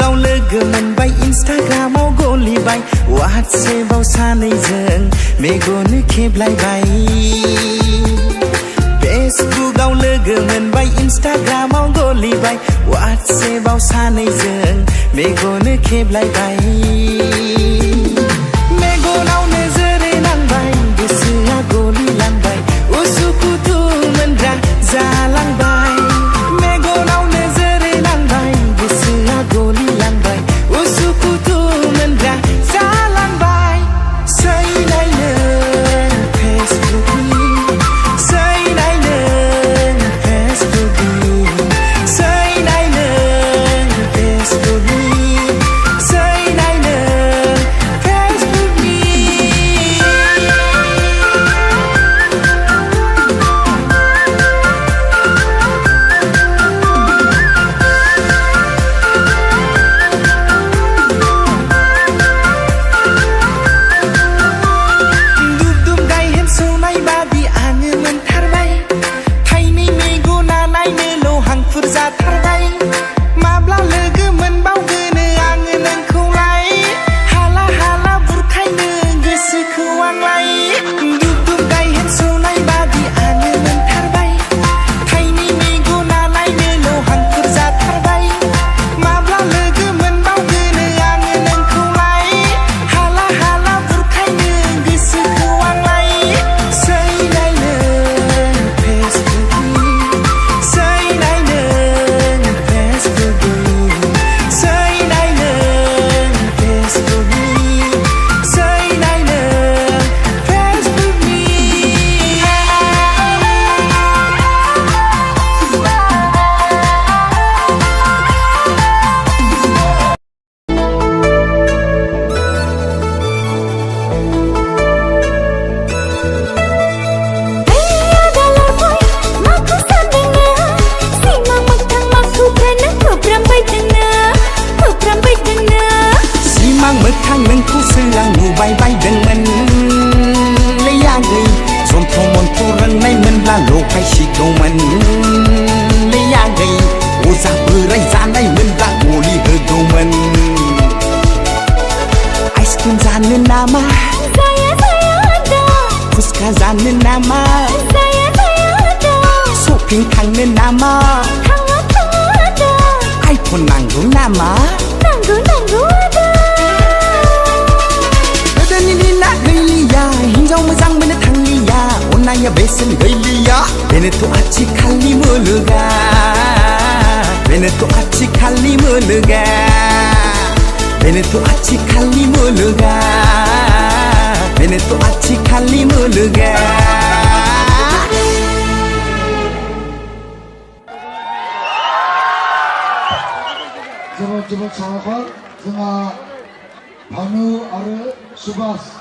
फेसबुकआव लोगो मोनबाय इन्स्टाग्रामाव गलिबाय वाट्सएपआव सानैजों मेगन खेबलायबाय फेसबुकआव लोगो मोनबाय इन्स्टाग्रामाव गलिबाय वाट्सएपआव सानैजों मेगन खेबलायबाय मेगनाव नोजोर नांबाय गोसोआ गलिलांबाय उसुखुथु मोनग्रा जालांबाय मेगनाव नोजोर नांबाय गोसोआ गलिलांबाय उसुखुथु मोनग्रा जालांबाय सैनायनो फेसबुकनि सैनायनो फेसबुकनि सैनायनो फेसबुकनि सैनायनो फेसबुकनि जाथारबाय माब्ला लोगो मोनबावगोनो आङो नोंखौलाय हाला हाला बुरखायनो गोसोखौ आंलाय दुब दुब गायहेन सौनाय बादि आङो मोनथारबाय थाइनै मेगना नायनोल' हांखुर जाथारबाय माब्ला लोगो मोनबावगोनो आङो नोंखौलाय हाला हाला बुरखायनो गोसोखौ आंलाय सैनायनो फेसबुकनि सैनायनो मोगथां नोंखौसो आं नुबाय बायदोंमोन लैयागै जन्थ्र मन्थ्र रोंनायमोनब्ला लगायसिगौमोन लैयागै अजा बोराय जानायमोनब्ला गलि होगौमोन आइसक्रिम जानो नामा जाया जाया आदा फुसका जानो नामा जाया जाया आदा शपिं थांनो नामा थाङा थाङा आदा आइफन नांगौ नामा नांगौ नांगौ आदा हिन्जाव मोजां मोननो थांलिया अननाया बेसेन गैलिया बेनोथ' आथिखालनि मुलुगा बेनोथ' आथिखालनि मुलुगा बेनोथ' आथिखालनि मुलुगा बेनोथ' आथिखालनि मुलुगा जोबोद जोबोद साबायखर जोंहा भानु आरो सुभाष